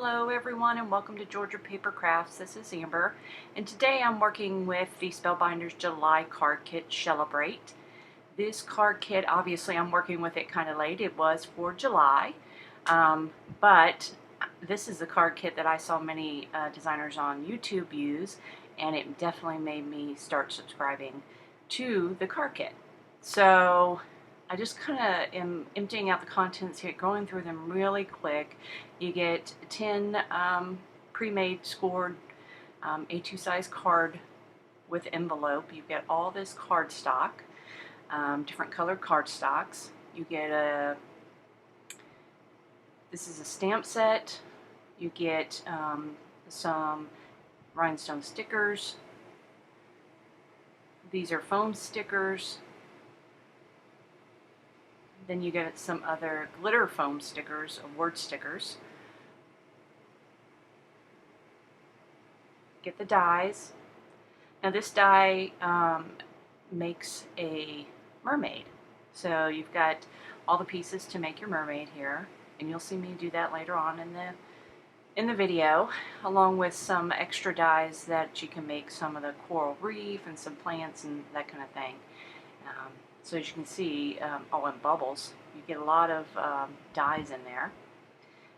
Hello everyone and welcome to Georgia Paper Crafts. This is Amber and today I'm working with the Spellbinders July card kit Shellebrate. This card kit, obviously I'm working with it kind of late. It was for July, but this is the card kit that I saw many designers on YouTube use, and it definitely made me start subscribing to the card kit. So I just kind of am emptying out the contents here, going through them really quick. You get 10 pre-made scored A2 size card with envelope. You get all this card stock, different colored card stocks. You get this is a stamp set. You get some rhinestone stickers. These are foam stickers. Then you get some other glitter foam stickers, or word stickers. Get the dies. Now this die makes a mermaid. So you've got all the pieces to make your mermaid here, and you'll see me do that later on in the video, along with some extra dies that you can make some of the coral reef and some plants and that kind of thing. So as you can see, all in bubbles, you get a lot of dies in there.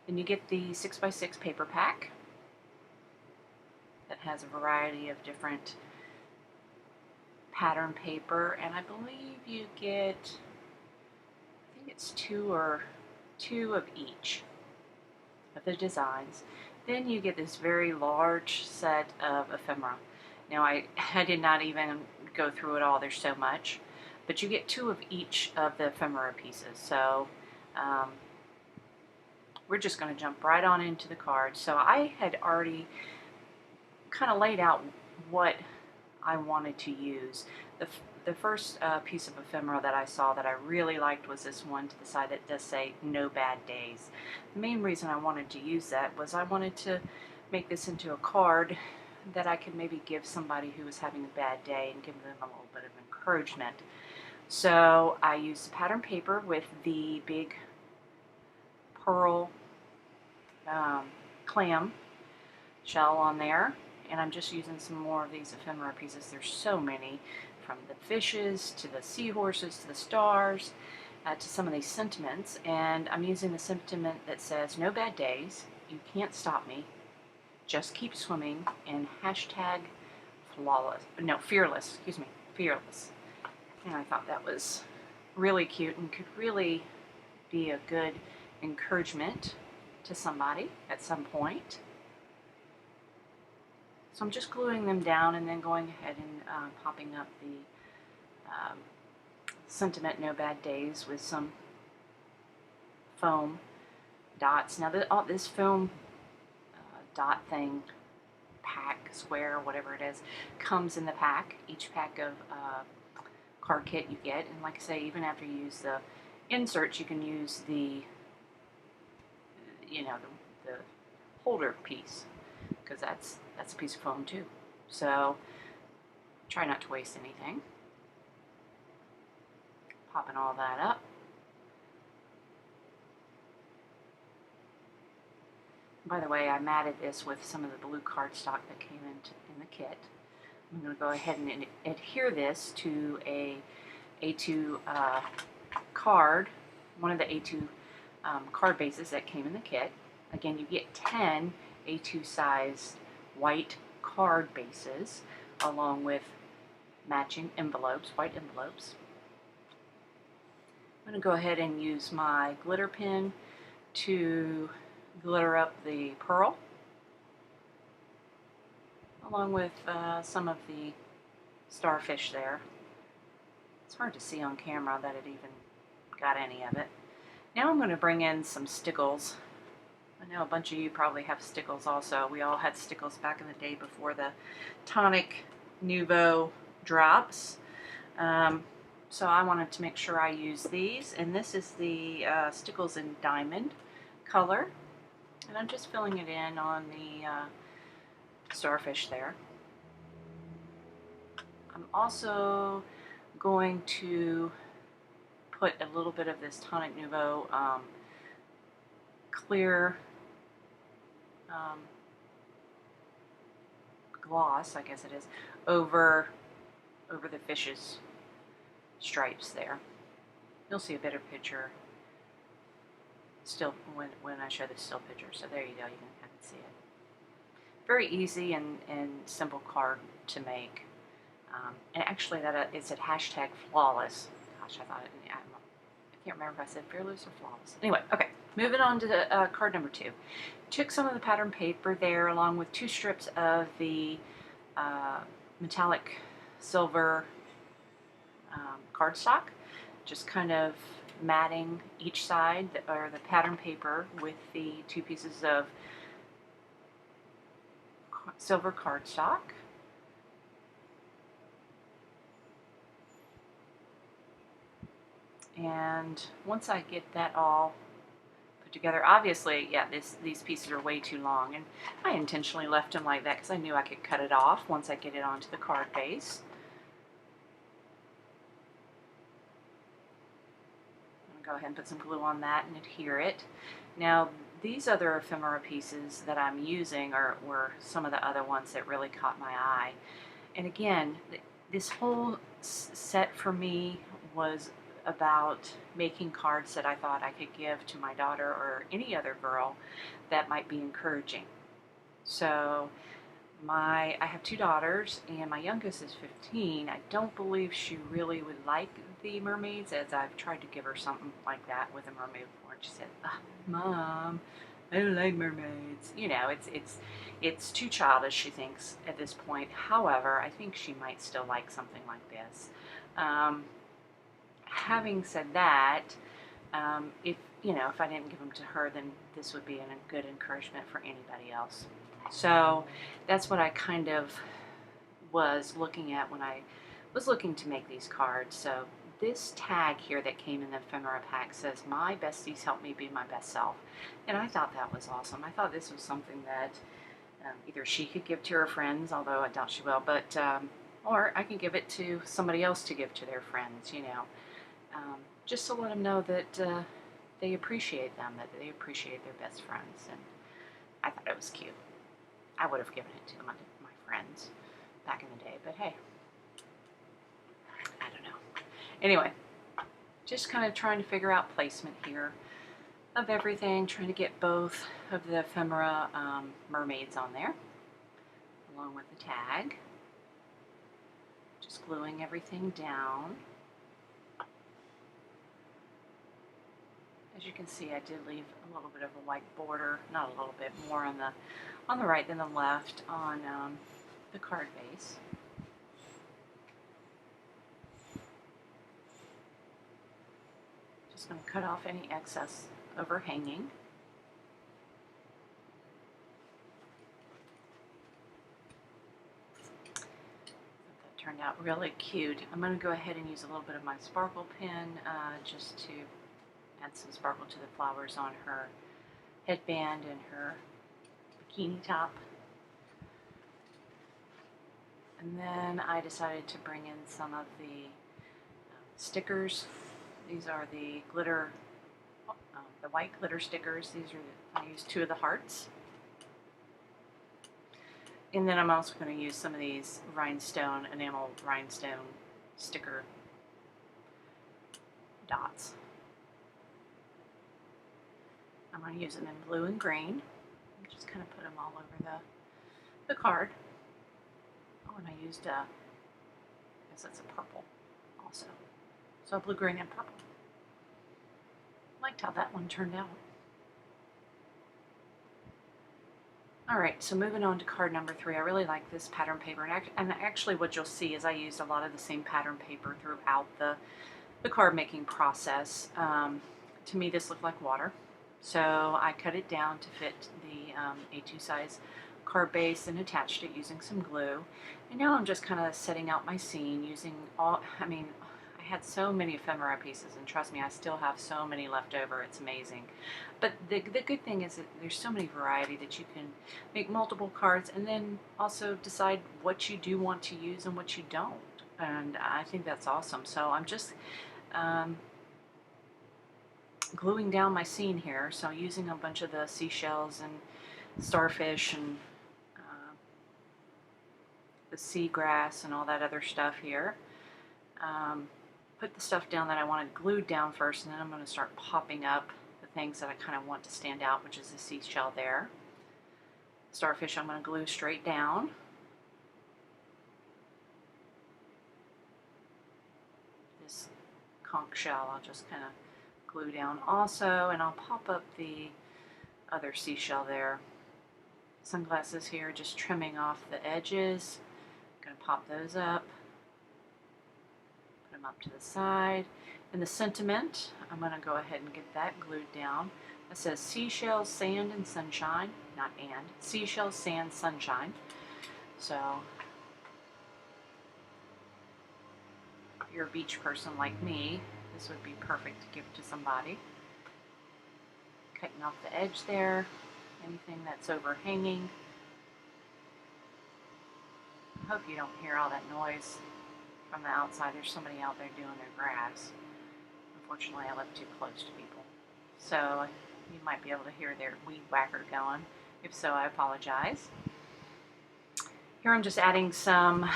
Then you get the 6x6 paper pack that has a variety of different pattern paper, and I believe you get, I think it's two of each of the designs. Then you get this very large set of ephemera. Now I did not even go through it all, there's so much. But you get 2 of each of the ephemera pieces. So we're just going to jump right on into the cards. So I had already kind of laid out what I wanted to use. The first piece of ephemera that I saw that I really liked was this one to the side that does say "No Bad Days." The main reason I wanted to use that was I wanted to make this into a card that I could maybe give somebody who was having a bad day and give them a little bit of encouragement. So I used pattern paper with the big pearl clam shell on there, and I'm just using some more of these ephemera pieces. There's so many, from the fishes to the seahorses to the stars to some of these sentiments, and I'm using the sentiment that says "No bad days, you can't stop me, just keep swimming," and hashtag fearless, fearless. And I thought that was really cute and could really be a good encouragement to somebody at some point. So I'm just gluing them down and then going ahead and popping up the sentiment "No Bad Days" with some foam dots. Now this foam dot thing, pack, square, whatever it is, comes in the pack. Each pack of card kit you get, and like I say, even after you use the inserts, you can use the the holder piece, because that's a piece of foam too. So try not to waste anything. Popping all that up. By the way, I matted this with some of the blue cardstock that came in the kit. I'm going to go ahead and adhere this to a A2 card, one of the A2 card bases that came in the kit. Again, you get 10 A2 size white card bases along with matching envelopes, white envelopes. I'm going to go ahead and use my glitter pen to glitter up the pearl, along with some of the starfish there. It's hard to see on camera that it even got any of it. Now I'm going to bring in some stickles. I know a bunch of you probably have stickles also. We all had stickles back in the day before the Tonic Nouveau drops. So I wanted to make sure I use these, and this is the stickles in diamond color, and I'm just filling it in on the starfish there. I'm also going to put a little bit of this Tonic Nouveau clear gloss, I guess it is, over the fish's stripes there. You'll see a better picture still when I show the still picture. So there you go, you can see it. Very easy and simple card to make. And actually, that it's at hashtag flawless. Gosh, I can't remember if I said fearless or flawless. Anyway, okay, moving on to the, card number 2. Took some of the pattern paper there along with 2 strips of the metallic silver cardstock, just kind of matting each side or the pattern paper with the 2 pieces of silver cardstock. And once I get that all put together, obviously, yeah, these pieces are way too long, and I intentionally left them like that because I knew I could cut it off once I get it onto the card base. I'm going to go ahead and put some glue on that and adhere it. Now, these other ephemera pieces that I'm using were some of the other ones that really caught my eye. And again, this whole set for me was about making cards that I thought I could give to my daughter or any other girl that might be encouraging. So I have 2 daughters, and my youngest is 15. I don't believe she really would like the mermaids, as I've tried to give her something like that with a mermaid before, and she said, "Mom, I don't like mermaids." You know, it's too childish, she thinks, at this point. However, I think she might still like something like this. Having said that, if I didn't give them to her, then this would be a good encouragement for anybody else. So that's what I kind of was looking at when I was looking to make these cards. So this tag here that came in the ephemera pack says, "My besties help me be my best self." And I thought that was awesome. I thought this was something that either she could give to her friends, although I doubt she will, but or I can give it to somebody else to give to their friends, just to let them know that they appreciate them, that they appreciate their best friends. And I thought it was cute. I would have given it to my friends back in the day, but hey, I don't know. Anyway, just kind of trying to figure out placement here of everything, trying to get both of the ephemera mermaids on there, along with the tag. Just gluing everything down. As you can see, I did leave a little bit of a white border, not a little bit, more on the right than the left on the card base. Just going to cut off any excess overhanging. That turned out really cute. I'm going to go ahead and use a little bit of my sparkle pen just to add some sparkle to the flowers on her headband and her bikini top. And then I decided to bring in some of the stickers. These are the glitter, the white glitter stickers. I used 2 of the hearts. And then I'm also going to use some of these enamel rhinestone sticker dots. I'm going to use them in blue and green. Just kind of put them all over the card. Oh, and I used, I guess that's a purple also. So blue, green, and purple. Liked how that one turned out. Alright, so moving on to card number 3. I really like this pattern paper, and actually what you'll see is I used a lot of the same pattern paper throughout the card making process. To me, this looked like water. So I cut it down to fit the A2 size card base and attached it using some glue. And now I'm just kind of setting out my scene using I had so many ephemera pieces, and trust me, I still have so many left over. It's amazing. But the good thing is that there's so many variety that you can make multiple cards and then also decide what you do want to use and what you don't. And I think that's awesome. So I'm just gluing down my scene here, so using a bunch of the seashells and starfish and the seagrass and all that other stuff here. Put the stuff down that I wanted glued down first, and then I'm going to start popping up the things that I kind of want to stand out, which is the seashell there. Starfish I'm going to glue straight down. This conch shell I'll just kind of glue down also, and I'll pop up the other seashell there. Sunglasses here, just trimming off the edges. I'm going to pop those up. Put them up to the side. And the sentiment, I'm going to go ahead and get that glued down. It says seashells, sand, and sunshine. Not and. Seashells, sand, sunshine. So, if you're a beach person like me, this would be perfect to give to somebody. Cutting off the edge there. Anything that's overhanging. I hope you don't hear all that noise from the outside. There's somebody out there doing their grass. Unfortunately, I live too close to people. So you might be able to hear their weed whacker going. If so, I apologize. Here I'm just adding some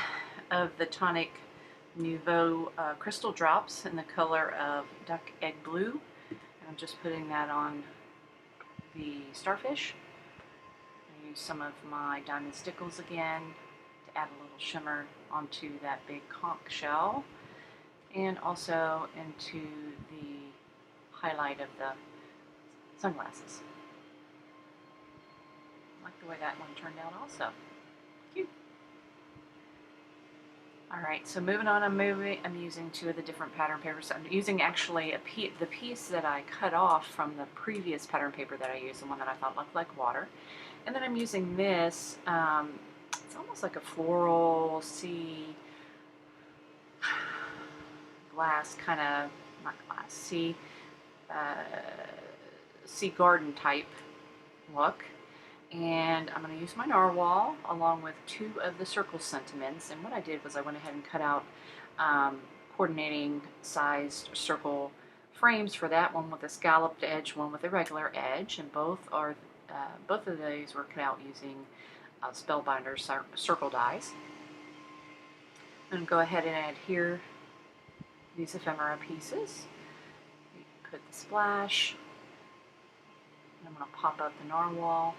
of the Tonic Nouveau crystal drops in the color of duck egg blue. And I'm just putting that on the starfish. I use some of my diamond stickles again to add a little shimmer onto that big conch shell, and also into the highlight of the sunglasses. I like the way that one turned out also. Cute. Alright, so moving on, I'm using two of the different pattern papers. I'm using actually the piece that I cut off from the previous pattern paper that I used, the one that I thought looked like water. And then I'm using this, it's almost like a floral sea glass kind of, not glass, sea garden type look. And I'm going to use my narwhal along with two of the circle sentiments. And what I did was I went ahead and cut out coordinating sized circle frames for that, one with a scalloped edge, one with a regular edge, and both of these were cut out using Spellbinders circle dies. I'm going to go ahead and adhere these ephemera pieces. Put the splash. And I'm going to pop up the narwhal.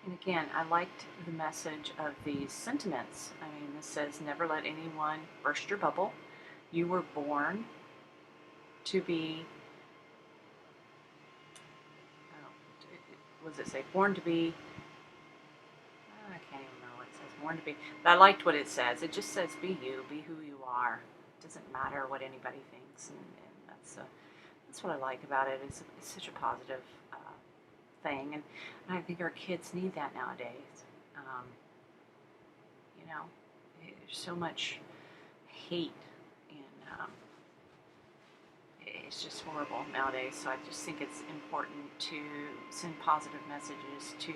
And again, I liked the message of these sentiments. I mean, this says, never let anyone burst your bubble. You were born to be, what does it say? Born to be, I can't even remember what it says, born to be. But I liked what it says. It just says, be you, be who you are. It doesn't matter what anybody thinks. And that's what I like about it. It's such a positive thing, and I think our kids need that nowadays. You know, there's so much hate, and it's just horrible nowadays. So I just think it's important to send positive messages to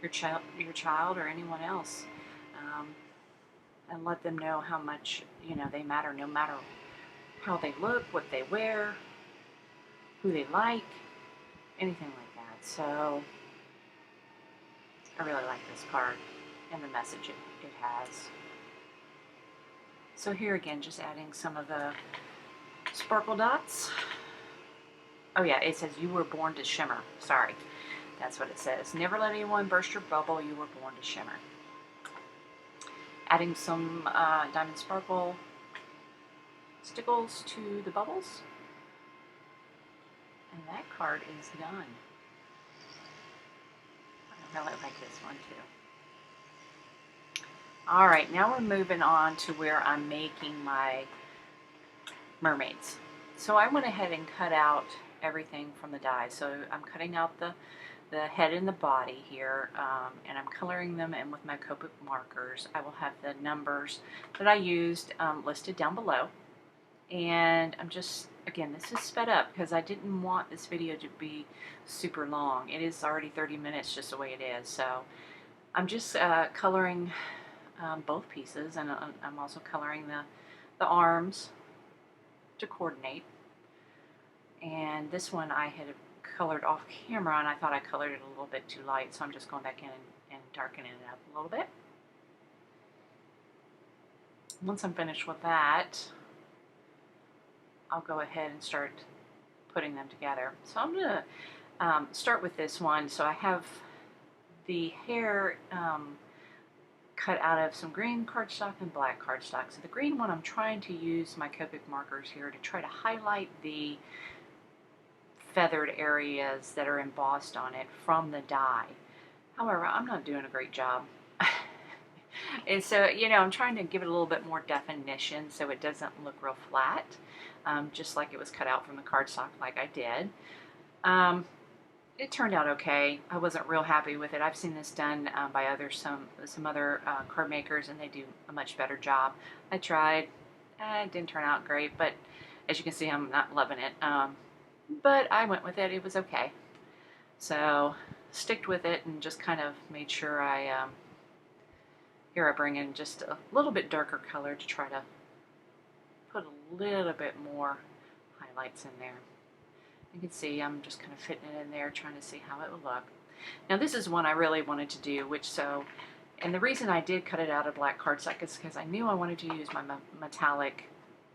your child or anyone else, and let them know how much they matter, no matter how they look, what they wear, who they like, anything like that. So I really like this card and the message it has. So here again, just adding some of the sparkle dots. Oh yeah, it says you were born to shimmer. Sorry, that's what it says. Never let anyone burst your bubble. You were born to shimmer. Adding some diamond sparkle stickles to the bubbles. And that card is done. I really like this one too. Alright, now we're moving on to where I'm making my mermaids. So I went ahead and cut out everything from the die. So I'm cutting out the head and the body here, and I'm coloring them in with my Copic markers. I will have the numbers that I used listed down below. And I'm just, again, this is sped up because I didn't want this video to be super long. It is already 30 minutes just the way it is. So I'm just coloring both pieces, and I'm also coloring the arms to coordinate. And this one I had colored off camera, and I thought I colored it a little bit too light, so I'm just going back in and darkening it up a little bit. Once I'm finished with that, I'll go ahead and start putting them together. So I'm going to start with this one. So I have the hair cut out of some green cardstock and black cardstock. So the green one, I'm trying to use my Copic markers here to try to highlight the feathered areas that are embossed on it from the die. However, I'm not doing a great job. And so, you know, I'm trying to give it a little bit more definition so it doesn't look real flat, just like it was cut out from the cardstock like I did. It turned out okay. I wasn't real happy with it. I've seen this done by some other card makers, and they do a much better job. I tried. It didn't turn out great, but as you can see, I'm not loving it. But I went with it. It was okay. So sticked with it and just kind of made sure here I bring in just a little bit darker color to try to put a little bit more highlights in there. You can see I'm just kind of fitting it in there, trying to see how it will look. Now this is one I really wanted to do, and the reason I did cut it out of black cardstock is because I knew I wanted to use my metallic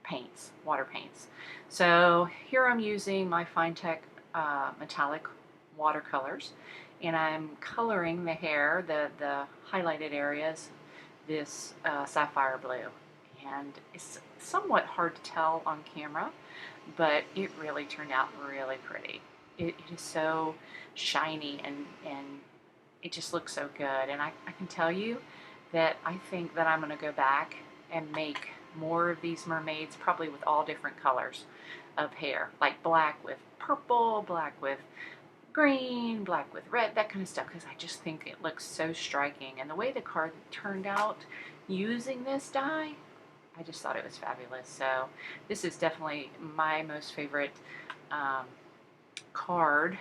paints, water paints. So here I'm using my Finetec metallic watercolors, and I'm coloring the hair, the highlighted areas, this sapphire blue. And it's somewhat hard to tell on camera, but it really turned out really pretty. It is so shiny, and it just looks so good. And I can tell you that I think that I'm going to go back and make more of these mermaids, probably with all different colors of hair, like black with purple, black with green, black with red, that kind of stuff, because I just think it looks so striking. And the way the card turned out using this die, I just thought it was fabulous. So this is definitely my most favorite card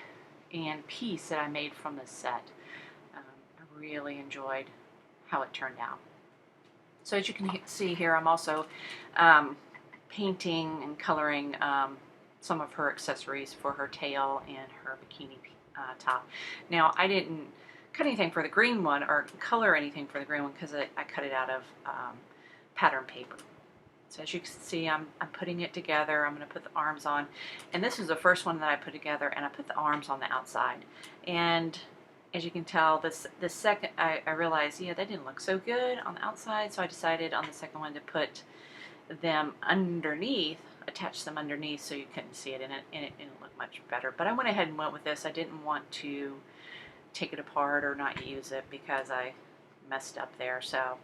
and piece that I made from this set. I really enjoyed how it turned out. So as you can see here, I'm also painting and coloring some of her accessories for her tail and her bikini top. Now, I didn't cut anything for the green one or color anything for the green one because I cut it out of pattern paper. So as you can see, I'm putting it together. I'm going to put the arms on. And this is the first one that I put together, and I put the arms on the outside. And as you can tell, the second, I realized, yeah, that didn't look so good on the outside, so I decided on the second one to put them underneath, attach them underneath so you couldn't see it, and it didn't look much better. But I went ahead and went with this. I didn't want to take it apart or not use it because I messed up there. So,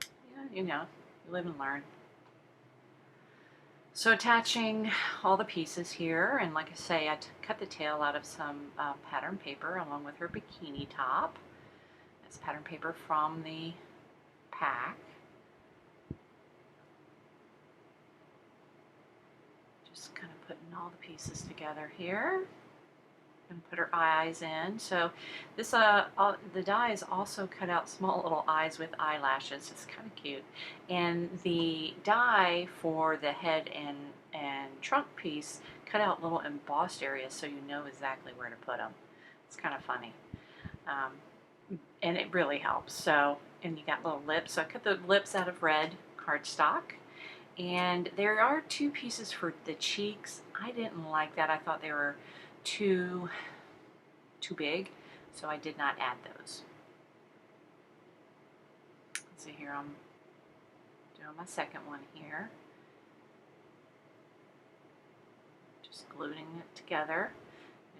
yeah, you know, you live and learn. So attaching all the pieces here, and like I say, I cut the tail out of some pattern paper along with her bikini top. That's pattern paper from the pack. Just kind of putting all the pieces together here. And put her eyes in. So this the die is also cut out small little eyes with eyelashes. It's kind of cute. And the die for the head and trunk piece cut out little embossed areas so you know exactly where to put them. It's kind of funny. And it really helps. So, and you got little lips. So I cut the lips out of red cardstock. And there are two pieces for the cheeks. I didn't like that. I thought they were too big, so I did not add those. Let's see here, I'm doing my second one here. Just gluing it together.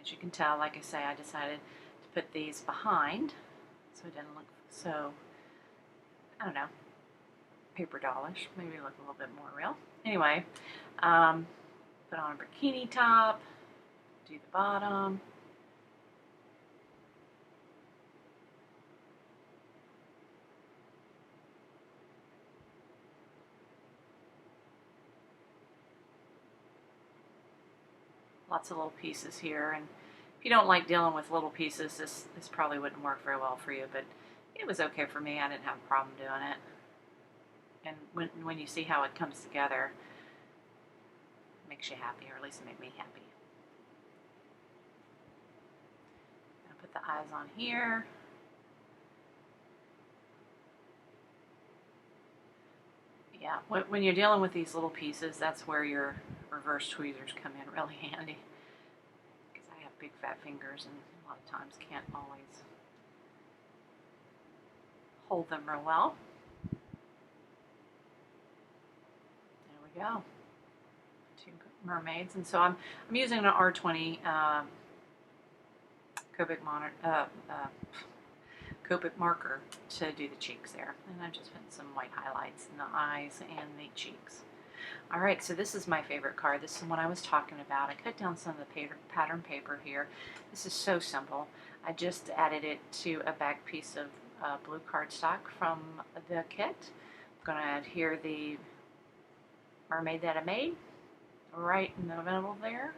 As you can tell, like I say, I decided to put these behind so it didn't look so, I don't know, paper dollish. Maybe look a little bit more real. Anyway, put on a bikini top, do the bottom. Lots of little pieces here, and if you don't like dealing with little pieces, this probably wouldn't work very well for you, but it was okay for me. I didn't have a problem doing it. And when you see how it comes together, makes you happy, or at least it made me happy. I'll put the eyes on here. Yeah, when you're dealing with these little pieces, that's where your reverse tweezers come in really handy. Because I have big fat fingers and a lot of times can't always hold them real well. There we go. 2 mermaids. And so I'm using an R20 Copic marker to do the cheeks there. And I'm just putting some white highlights in the eyes and the cheeks. Alright, so this is my favorite card. This is the one I was talking about. I cut down some of the pattern paper here. This is so simple. I just added it to a back piece of blue cardstock from the kit. I'm going to add here the mermaid that I made right in the middle there.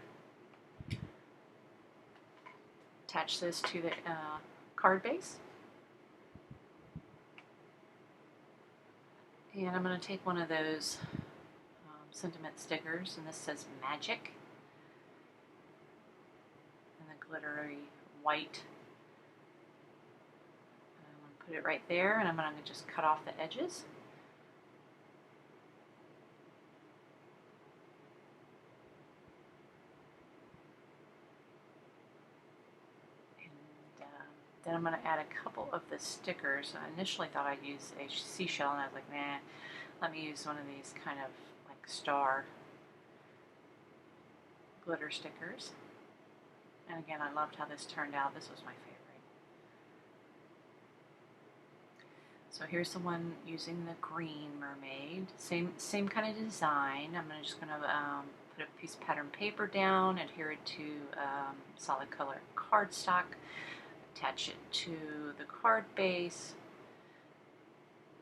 Attach this to the card base. And I'm going to take one of those sentiment stickers, and this says Magic, and the glittery white. And I'm going to put it right there, and I'm going to just cut off the edges. Then I'm going to add a couple of the stickers. I initially thought I'd use a seashell, and I was like, nah, let me use one of these kind of like star glitter stickers. And again, I loved how this turned out. This was my favorite. So here's the one using the green mermaid. Same kind of design. I'm just going to put a piece of pattern paper down, adhere it to solid color cardstock. Attach it to the card base,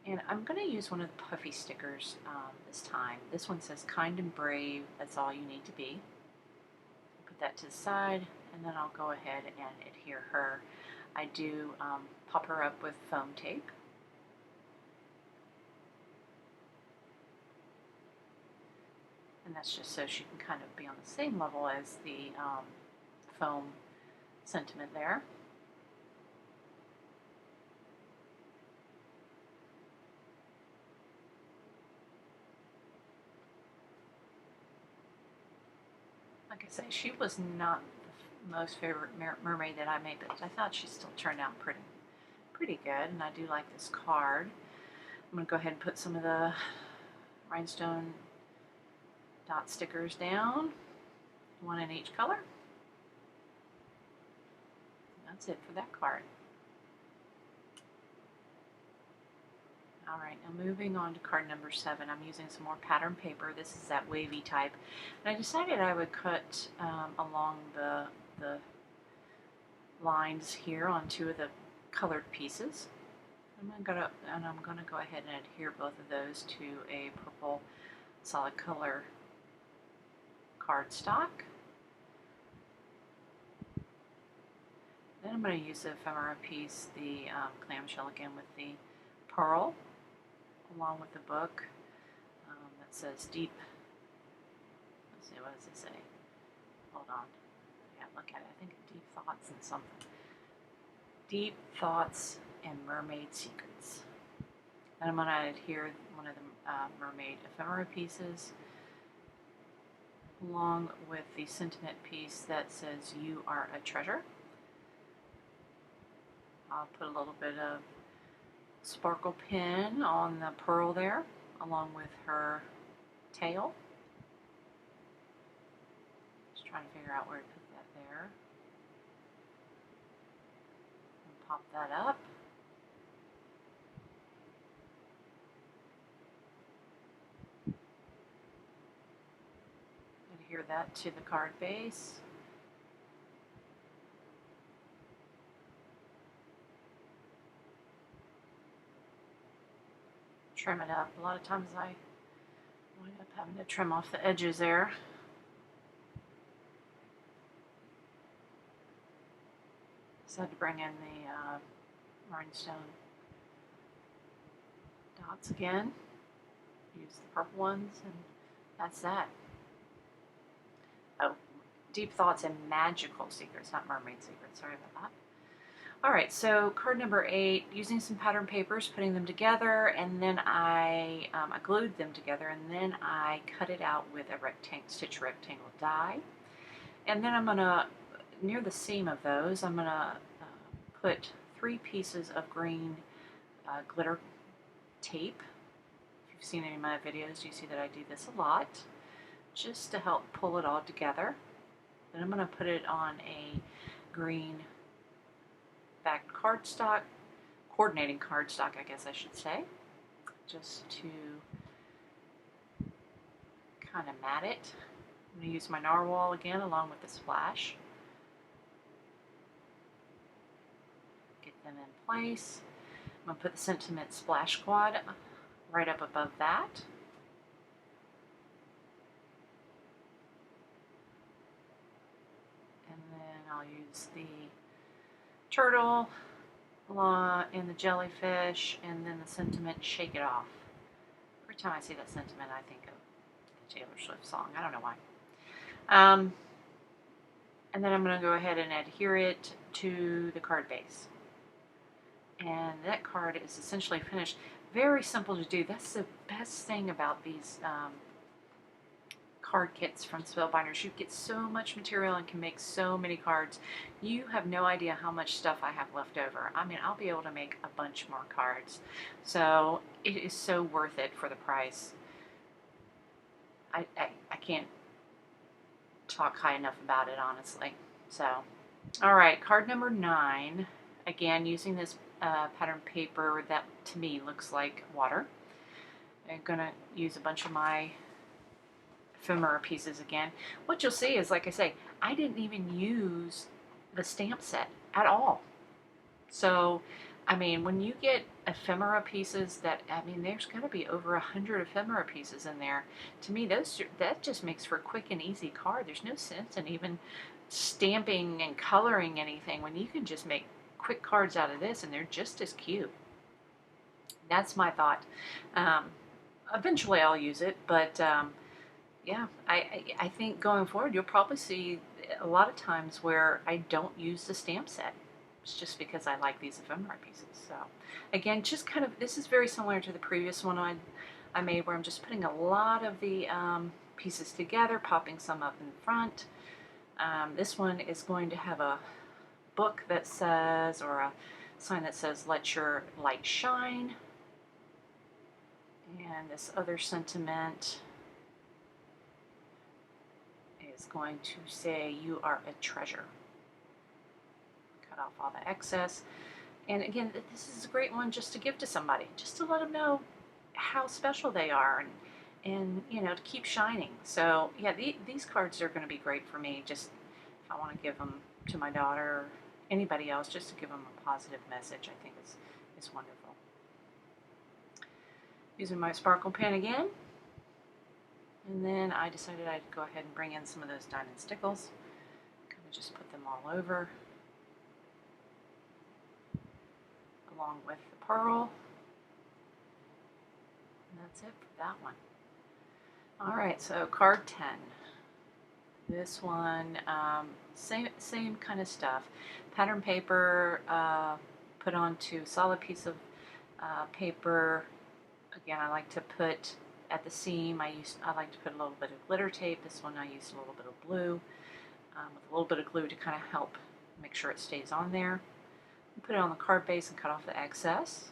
and I'm going to use one of the puffy stickers this time. This one says kind and brave, that's all you need to be. Put that to the side, and then I'll go ahead and adhere her. I do pop her up with foam tape. And that's just so she can kind of be on the same level as the foam sentiment there. Like I say, she was not the most favorite mermaid that I made, but I thought she still turned out pretty good, and I do like this card. I'm going to go ahead and put some of the rhinestone dot stickers down, one in each color. That's it for that card. Alright, now moving on to card number 7, I'm using some more pattern paper. This is that wavy type. And I decided I would cut along the lines here on 2 of the colored pieces. I'm going to go ahead and adhere both of those to a purple solid color cardstock. Then I'm going to use the ephemera piece, the clamshell again with the pearl, along with the book that says deep, let's see, what does it say? Hold on. Yeah, look at it. I think deep thoughts and something. Deep thoughts and mermaid secrets. And I'm going to adhere one of the mermaid ephemera pieces along with the sentiment piece that says you are a treasure. I'll put a little bit of sparkle pin on the pearl there, along with her tail. Just trying to figure out where to put that there. And pop that up. Adhere that to the card base. Trim it up. A lot of times I wind up having to trim off the edges there. Just had to bring in the rhinestone dots again. Use the purple ones, and that's that. Deep Thoughts and Magical Secrets, not Mermaid Secrets. Sorry about that. All right, so card number 8, using some pattern papers, putting them together, and then I glued them together, and then I cut it out with a stitch rectangle die. And then I'm gonna, near the seam of those, I'm gonna put 3 pieces of green glitter tape. If you've seen any of my videos, you see that I do this a lot, just to help pull it all together. Then I'm gonna put it on a green backed cardstock, coordinating cardstock, I guess I should say, just to kind of mat it. I'm going to use my narwhal again along with the splash. Get them in place. I'm going to put the Sentiment Splash Squad right up above that. And then I'll use the turtle and the jellyfish, and then the Sentiment Shake It Off. Every time I see that sentiment, I think of the Taylor Swift song. I don't know why. And then I'm going to go ahead and adhere it to the card base. And that card is essentially finished. Very simple to do. That's the best thing about these card kits from Spellbinders. You get so much material and can make so many cards. You have no idea how much stuff I have left over. I mean, I'll be able to make a bunch more cards. So it is so worth it for the price. I can't talk high enough about it, honestly. So, all right, card number 9. Again, using this pattern paper that to me looks like water. I'm gonna use a bunch of my ephemera pieces again. What you'll see is, like I say, I didn't even use the stamp set at all. So, I mean, when you get ephemera pieces that, I mean, there's got to be over 100 ephemera pieces in there. To me, that just makes for a quick and easy card. There's no sense in even stamping and coloring anything when you can just make quick cards out of this, and they're just as cute. That's my thought. Eventually I'll use it, but yeah, I think going forward you'll probably see a lot of times where I don't use the stamp set. It's just because I like these ephemera pieces. So again, just kind of, this is very similar to the previous one I made, where I'm just putting a lot of the pieces together, popping some up in front. This one is going to have a book that says, or a sign that says, "Let your light shine." And this other sentiment is going to say, "You are a treasure." Cut off all the excess. And again, this is a great one just to give to somebody, just to let them know how special they are, and you know, to keep shining. So yeah, these cards are going to be great for me, just if I want to give them to my daughter or anybody else, just to give them a positive message. I think it's wonderful. Using my sparkle pen again, and then I decided I'd go ahead and bring in some of those diamond stickles. Kind of just put them all over, along with the pearl. And that's it for that one. Alright, so card 10. This one, same kind of stuff. Pattern paper put onto a solid piece of paper. Again, I like to put at the seam, I like to put a little bit of glitter tape. This one I used a little bit of blue with a little bit of glue to kind of help make sure it stays on there. Put it on the card base and cut off the excess.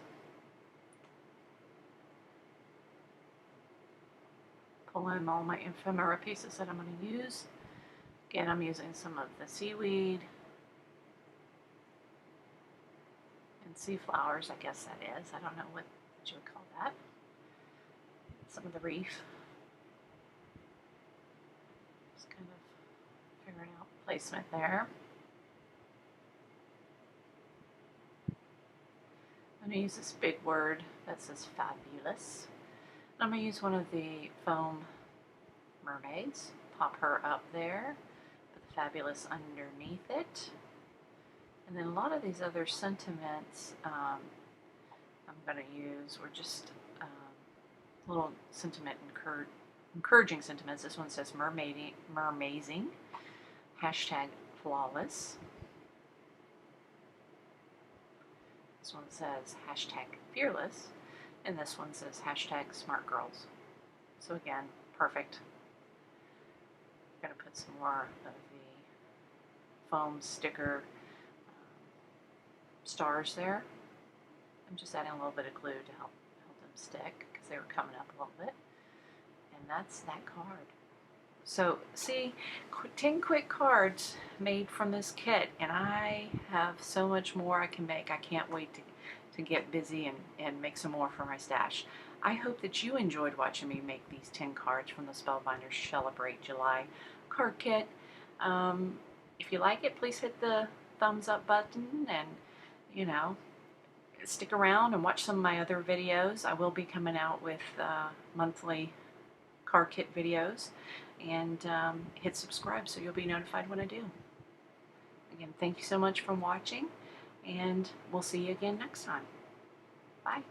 Pull in all my ephemera pieces that I'm going to use. Again, I'm using some of the seaweed and sea flowers, I guess that is. I don't know what you would call that. Some of the reef. Just kind of figuring out placement there. I'm going to use this big word that says fabulous. I'm going to use one of the foam mermaids, pop her up there, put the fabulous underneath it, and then a lot of these other sentiments I'm going to use were just little sentiment encouraging sentiments. This one says mermazing, hashtag flawless. This one says hashtag fearless, and this one says hashtag smart girls. So again, perfect. I'm going to put some more of the foam sticker stars there. I'm just adding a little bit of glue to help them stick because they were coming up a little bit. And that's that card. So see, 10 quick cards made from this kit, and I have so much more I can make. I can't wait to get busy and make some more for my stash. I hope that you enjoyed watching me make these 10 cards from the Spellbinders Shellebrate July card kit. If you like it, please hit the thumbs up button and, you know, stick around and watch some of my other videos. I will be coming out with monthly card kit videos, and hit subscribe so you'll be notified when I do. Again, thank you so much for watching, and we'll see you again next time. Bye.